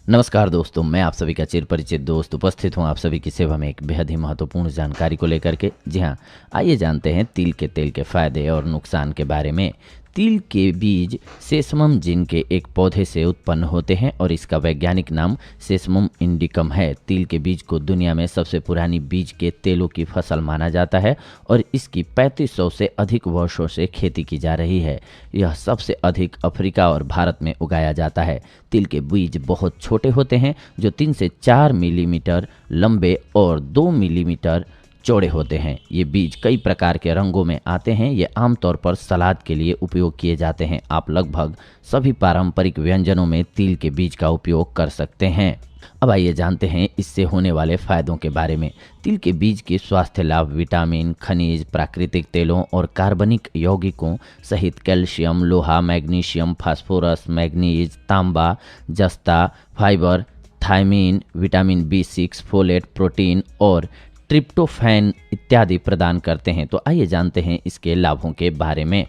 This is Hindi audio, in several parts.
नमस्कार दोस्तों, मैं आप सभी का चिर परिचित दोस्त उपस्थित हूं आप सभी की सेवा में एक बेहद ही महत्वपूर्ण जानकारी को लेकर के। जी हां, आइए जानते हैं तिल के तेल के फायदे और नुकसान के बारे में। तिल के बीज सेसमम जिन के एक पौधे से उत्पन्न होते हैं और इसका वैज्ञानिक नाम सेसमम इंडिकम है। तिल के बीज को दुनिया में सबसे पुरानी बीज के तेलों की फसल माना जाता है और इसकी 3500 से अधिक वर्षों से खेती की जा रही है। यह सबसे अधिक अफ्रीका और भारत में उगाया जाता है। तिल के बीज बहुत छोटे होते हैं, जो 3 से 4 मिलीमीटर लंबे और 2 मिलीमीटर चौड़े होते हैं। ये बीज कई प्रकार के रंगों में आते हैं। ये आमतौर पर सलाद के लिए उपयोग किए जाते हैं। आप लगभग सभी पारंपरिक व्यंजनों में तिल के बीज का उपयोग कर सकते हैं। अब आइए जानते हैं इससे होने वाले फायदों के बारे में। तिल के बीज के स्वास्थ्य लाभ विटामिन, खनिज, प्राकृतिक तेलों और कार्बनिक यौगिकों सहित कैल्शियम, लोहा, मैग्नीशियम, फास्फोरस, मैग्नीज, तांबा, जस्ता, fibre, thiamine, vitamin B6, folate, protein और ट्रिप्टोफैन इत्यादि प्रदान करते हैं। तो आइए जानते हैं इसके लाभों के बारे में।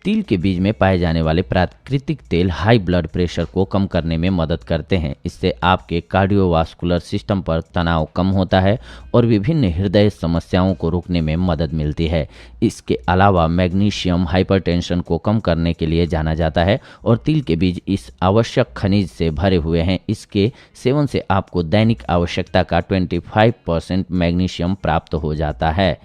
तिल के बीज में पाए जाने वाले प्राकृतिक तेल हाई ब्लड प्रेशर को कम करने में मदद करते हैं। इससे आपके कार्डियोवास्कुलर सिस्टम पर तनाव कम होता है और विभिन्न हृदय समस्याओं को रोकने में मदद मिलती है। इसके अलावा मैग्नीशियम हाइपरटेंशन को कम करने के लिए जाना जाता है और तिल के बीज इस आवश्यक खनिज से भरे हुए हैं। इसके सेवन से आपको दैनिक आवश्यकता का 25% मैग्नीशियम प्राप्त हो जाता है।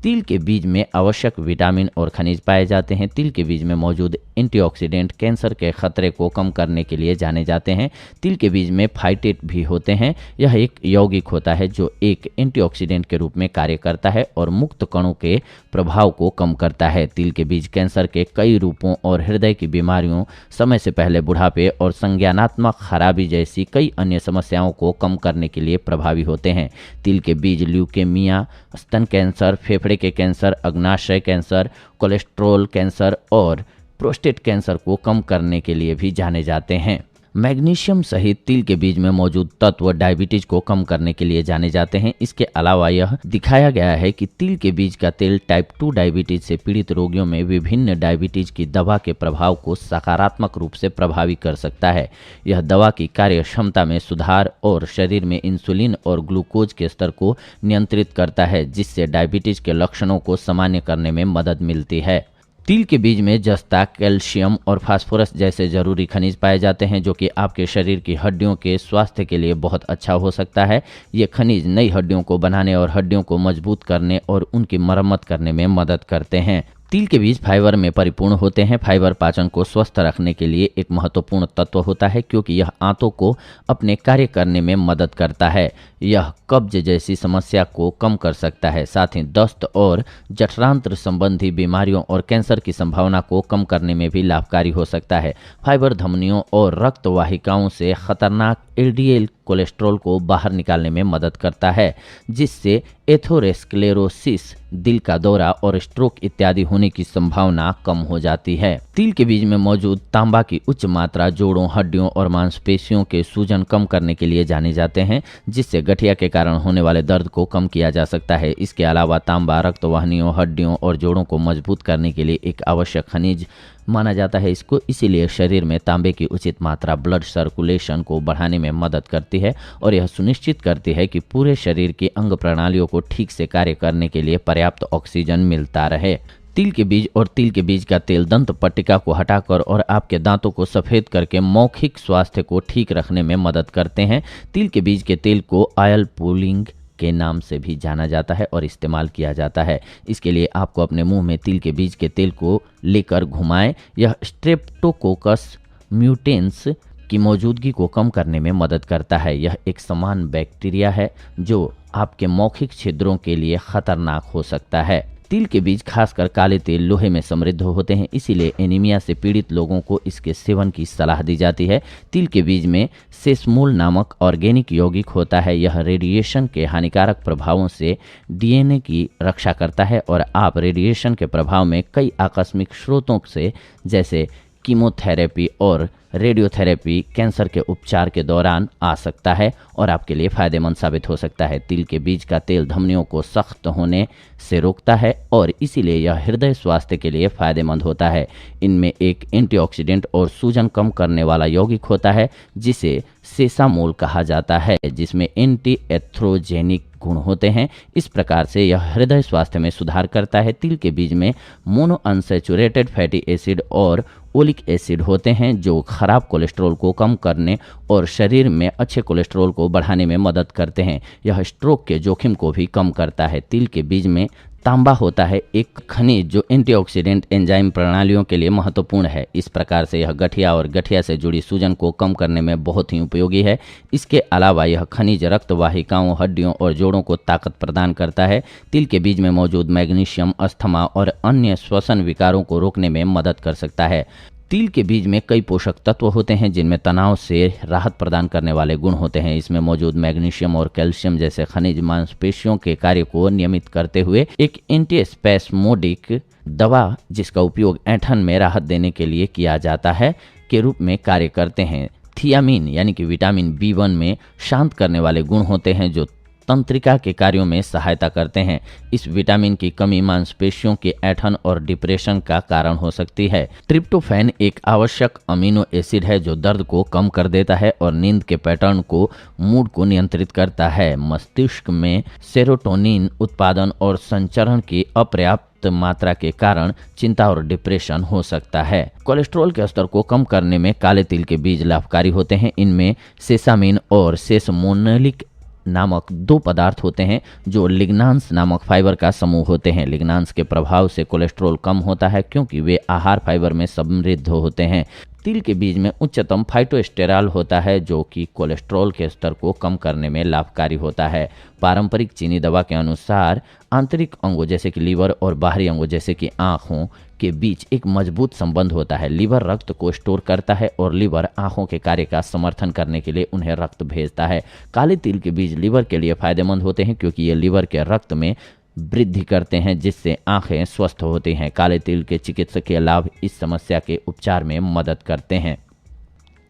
तिल के बीज में आवश्यक विटामिन और खनिज पाए जाते हैं। तिल के बीज में मौजूद एंटीऑक्सीडेंट कैंसर के खतरे को कम करने के लिए जाने जाते हैं। तिल के बीज में फाइटेट भी होते हैं। यह एक यौगिक होता है जो एक एंटीऑक्सीडेंट के रूप में कार्य करता है और मुक्त कणों के प्रभाव को कम करता है। तिल के बीज कैंसर के कई रूपों और हृदय की बीमारियों, समय से पहले बुढ़ापे और संज्ञानात्मक खराबी जैसी कई अन्य समस्याओं को कम करने के लिए प्रभावी होते हैं। तिल के बीज ल्यूकेमिया, स्तन कैंसर, फेफड़े के कैंसर, अग्नाशय कैंसर, कोलेस्ट्रॉल कैंसर और प्रोस्टेट कैंसर को कम करने के लिए भी जाने जाते हैं। मैग्नीशियम सहित तिल के बीज में मौजूद तत्व डायबिटीज को कम करने के लिए जाने जाते हैं। इसके अलावा यह दिखाया गया है कि तिल के बीज का तेल टाइप 2 डायबिटीज से पीड़ित रोगियों में विभिन्न डायबिटीज की दवा के प्रभाव को सकारात्मक रूप से प्रभावी कर सकता है। यह दवा की कार्य क्षमता में सुधार और शरीर में इंसुलिन और ग्लूकोज के स्तर को नियंत्रित करता है, जिससे डायबिटीज के लक्षणों को सामान्य करने में मदद मिलती है। तिल के बीज में जस्ता, कैल्शियम और फास्फोरस जैसे जरूरी खनिज पाए जाते हैं, जो कि आपके शरीर की हड्डियों के स्वास्थ्य के लिए बहुत अच्छा हो सकता है। ये खनिज नई हड्डियों को बनाने और हड्डियों को मजबूत करने और उनकी मरम्मत करने में मदद करते हैं। तिल के बीज फाइबर में परिपूर्ण होते हैं। फाइबर पाचन को स्वस्थ रखने के लिए एक महत्वपूर्ण तत्व होता है, क्योंकि यह आंतों को अपने कार्य करने में मदद करता है। यह कब्ज जैसी समस्या को कम कर सकता है, साथ ही दस्त और जठरांत्र संबंधी बीमारियों और कैंसर की संभावना को कम करने में भी लाभकारी हो सकता है। फाइबर धमनियों और रक्त वाहिकाओं से खतरनाक LDL कोलेस्ट्रॉल को बाहर निकालने में मदद करता है, जिससे एथेरोस्क्लेरोसिस, दिल का दौरा और स्ट्रोक इत्यादि होने की संभावना कम हो जाती है। तिल के बीज में मौजूद तांबा की उच्च मात्रा जोड़ों, हड्डियों और मांसपेशियों के सूजन कम करने के लिए जाने जाते हैं, जिससे गठिया के कारण होने वाले दर्द को कम किया जा सकता है। इसके अलावा तांबा रक्तवाहिनियों, हड्डियों और जोड़ों को मजबूत करने के लिए एक आवश्यक खनिज माना जाता है। इसको इसीलिए शरीर में तांबे की उचित मात्रा ब्लड सर्कुलेशन को बढ़ाने में मदद करती है और यह सुनिश्चित करती है कि पूरे शरीर की अंग प्रणालियों को ठीक से कार्य करने के लिए पर्याप्त ऑक्सीजन मिलता रहे। तिल के बीज और तिल के बीज का तेल दंत पट्टिका को हटाकर और आपके दांतों को सफ़ेद करके मौखिक स्वास्थ्य को ठीक रखने में मदद करते हैं। तिल के बीज के तेल को ऑयल पुलिंग के नाम से भी जाना जाता है और इस्तेमाल किया जाता है। इसके लिए आपको अपने मुंह में तिल के बीज के तेल को लेकर घुमाएं। यह स्ट्रेप्टोकोकस म्यूटेंस की मौजूदगी को कम करने में मदद करता है। यह एक समान बैक्टीरिया है जो आपके मौखिक छिद्रों के लिए खतरनाक हो सकता है। तिल के बीज खासकर काले तेल लोहे में समृद्ध होते हैं, इसीलिए एनीमिया से पीड़ित लोगों को इसके सेवन की सलाह दी जाती है। तिल के बीज में सेसमोल नामक ऑर्गेनिक यौगिक होता है। यह रेडिएशन के हानिकारक प्रभावों से DNA की रक्षा करता है और आप रेडिएशन के प्रभाव में कई आकस्मिक स्रोतों से जैसे कीमोथेरेपी और रेडियोथेरेपी कैंसर के उपचार के दौरान आ सकता है और आपके लिए फ़ायदेमंद साबित हो सकता है। तिल के बीज का तेल धमनियों को सख्त होने से रोकता है और इसीलिए यह हृदय स्वास्थ्य के लिए फ़ायदेमंद होता है। इनमें एक एंटीऑक्सीडेंट और सूजन कम करने वाला यौगिक होता है जिसे सेसामोल कहा जाता है, जिसमें एंटी एथ्रोजेनिक गुण होते हैं। इस प्रकार से यह हृदय स्वास्थ्य में सुधार करता है। तिल के बीज में मोनो अनसैचुरेटेड फैटी एसिड और ओलिक एसिड होते हैं जो खराब कोलेस्ट्रॉल को कम करने और शरीर में अच्छे कोलेस्ट्रॉल को बढ़ाने में मदद करते हैं। यह स्ट्रोक के जोखिम को भी कम करता है। तिल के बीज में तांबा होता है, एक खनिज जो एंटीऑक्सीडेंट एंजाइम प्रणालियों के लिए महत्वपूर्ण है। इस प्रकार से यह गठिया और गठिया से जुड़ी सूजन को कम करने में बहुत ही उपयोगी है। इसके अलावा यह खनिज रक्त वाहिकाओं, हड्डियों और जोड़ों को ताकत प्रदान करता है। तिल के बीज में मौजूद मैग्नीशियम अस्थमा और अन्य श्वसन विकारों को रोकने में मदद कर सकता है। तिल के बीज में कई पोषक तत्व होते हैं जिनमें तनाव से राहत प्रदान करने वाले गुण होते हैं। इसमें मौजूद मैग्नीशियम और कैल्शियम जैसे खनिज मांसपेशियों के कार्य को नियमित करते हुए एक एंटीस्पैस्मोडिक दवा जिसका उपयोग ऐंठन में राहत देने के लिए किया जाता है के रूप में कार्य करते हैं। थियामिन यानी कि विटामिन B1 में शांत करने वाले गुण होते हैं जो तंत्रिका के कार्यों में सहायता करते हैं। इस विटामिन की कमी मांसपेशियों के ऐंठन और डिप्रेशन का कारण हो सकती है। ट्रिप्टोफैन एक आवश्यक अमीनो एसिड है जो दर्द को कम कर देता है और नींद के पैटर्न को मूड को नियंत्रित करता है। मस्तिष्क में सेरोटोनिन उत्पादन और संचरण की अपर्याप्त मात्रा के कारण चिंता और डिप्रेशन हो सकता है। कोलेस्ट्रॉल के स्तर को कम करने में काले तिल के बीज लाभकारी होते हैं। इनमें सेसामिन और सेसमोनलिक नामक दो पदार्थ होते हैं जो लिग्नांस नामक फाइबर का समूह होते हैं। लिग्नांस के प्रभाव से कोलेस्ट्रॉल कम होता है क्योंकि वे आहार फाइबर में समृद्ध होते हैं। तिल के बीज में उच्चतम फाइटोस्टेरॉल होता है जो कि कोलेस्ट्रॉल के स्तर को कम करने में लाभकारी होता है। पारंपरिक चीनी दवा के अनुसार आंतरिक अंगों जैसे कि लीवर और बाहरी अंगों जैसे कि आँखों के बीच एक मजबूत संबंध होता है। लीवर रक्त को स्टोर करता है और लीवर आँखों के कार्य का समर्थन करने के लिए उन्हें रक्त भेजता है। काले तिल के बीज लीवर के लिए फायदेमंद होते हैं क्योंकि ये लीवर के रक्त में वृद्धि करते हैं जिससे आंखें स्वस्थ होती हैं। काले तिल के चिकित्सकीय लाभ इस समस्या के उपचार में मदद करते हैं।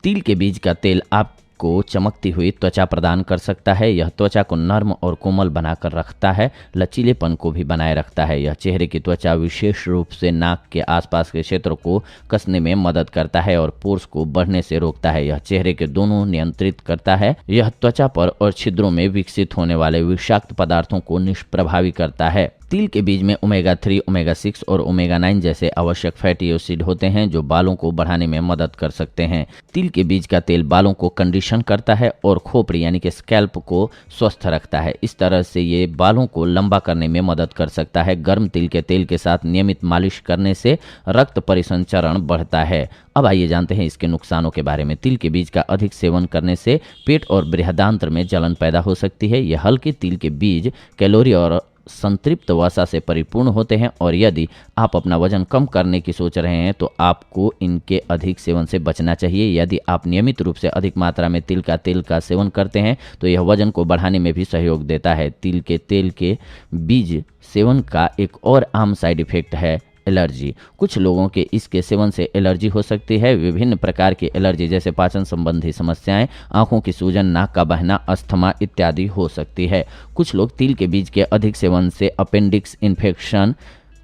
तिल के बीज का तेल आपको चमकती हुई त्वचा प्रदान कर सकता है। यह त्वचा को नर्म और कोमल बनाकर रखता है, लचीलेपन को भी बनाए रखता है। यह चेहरे की त्वचा विशेष रूप से नाक के आसपास के क्षेत्र को कसने में मदद करता है और पोर्स को बढ़ने से रोकता है। यह चेहरे के दोनों नियंत्रित करता है। यह त्वचा पर और छिद्रों में विकसित होने वाले विषाक्त पदार्थों को निष्प्रभावी करता है। तिल के बीज में ओमेगा 3, ओमेगा 6 और ओमेगा 9 जैसे आवश्यक फैटी एसिड होते हैं जो बालों को बढ़ाने में मदद कर सकते हैं। तिल के बीज का तेल बालों को कंडीशन करता है और खोपड़ी यानी कि स्कैल्प को स्वस्थ रखता है। इस तरह से ये बालों को लंबा करने में मदद कर सकता है। गर्म तिल के तेल के साथ नियमित मालिश करने से रक्त परिसंचरण बढ़ता है। अब आइए जानते हैं इसके नुकसानों के बारे में। तिल के बीज का अधिक सेवन करने से पेट और बृहदांत्र में जलन पैदा हो सकती है। यह हल्के तिल के बीज कैलोरी और संतृप्त वसा से परिपूर्ण होते हैं और यदि आप अपना वजन कम करने की सोच रहे हैं तो आपको इनके अधिक सेवन से बचना चाहिए। यदि आप नियमित रूप से अधिक मात्रा में तिल का तेल का सेवन करते हैं तो यह वजन को बढ़ाने में भी सहयोग देता है। तिल के तेल के बीज सेवन का एक और आम साइड इफेक्ट है एलर्जी। कुछ लोगों के इसके सेवन से एलर्जी हो सकती है। विभिन्न प्रकार की एलर्जी जैसे पाचन संबंधी समस्याएं, आंखों की सूजन, नाक का बहना, अस्थमा इत्यादि हो सकती है। कुछ लोग तिल के बीज के अधिक सेवन से अपेंडिक्स इन्फेक्शन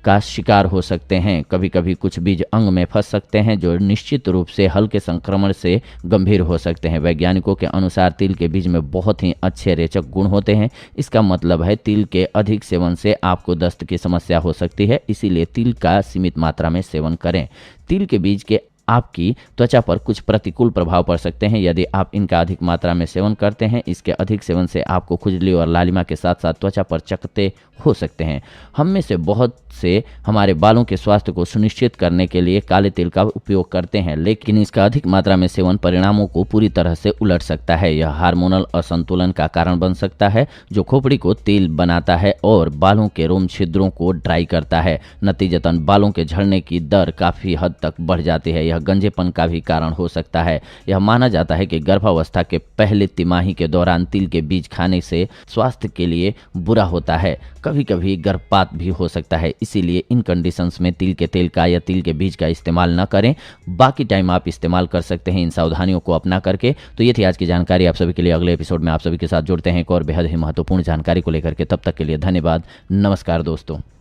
का शिकार हो सकते हैं। कभी कभी कुछ बीज अंग में फंस सकते हैं जो निश्चित रूप से हल्के संक्रमण से गंभीर हो सकते हैं। वैज्ञानिकों के अनुसार तिल के बीज में बहुत ही अच्छे रेचक गुण होते हैं। इसका मतलब है तिल के अधिक सेवन से आपको दस्त की समस्या हो सकती है, इसीलिए तिल का सीमित मात्रा में सेवन करें। तिल के बीज के आपकी त्वचा पर कुछ प्रतिकूल प्रभाव पड़ सकते हैं यदि आप इनका अधिक मात्रा में सेवन करते हैं। इसके अधिक सेवन से आपको खुजली और लालिमा के साथ साथ त्वचा पर चकत्ते हो सकते हैं। हम में से बहुत से हमारे बालों के स्वास्थ्य को सुनिश्चित करने के लिए काले तिल का उपयोग करते हैं, लेकिन इसका अधिक मात्रा में सेवन परिणामों को पूरी तरह से उलट सकता है। यह हार्मोनल असंतुलन का कारण बन सकता है जो खोपड़ी को तेल बनाता है और बालों के रोम छिद्रों को ड्राई करता है। नतीजतन बालों के झड़ने की दर काफ़ी हद तक बढ़ जाती है। यह गंजेपन का भी कारण हो सकता है। यह माना जाता है कि गर्भावस्था के पहले तिमाही के दौरान तिल के बीज खाने से स्वास्थ्य के लिए बुरा होता है। कभी कभी गर्भपात भी हो सकता है, इसीलिए इन कंडीशंस में तिल के तेल का या तिल के बीज का इस्तेमाल न करें। बाकी टाइम आप इस्तेमाल कर सकते हैं इन सावधानियों को अपना करके। तो ये थी आज की जानकारी आप सभी के लिए। अगले एपिसोड में आप सभी के साथ जुड़ते हैं एक और बेहद ही महत्वपूर्ण जानकारी को लेकर के। तब तक के लिए धन्यवाद। नमस्कार दोस्तों।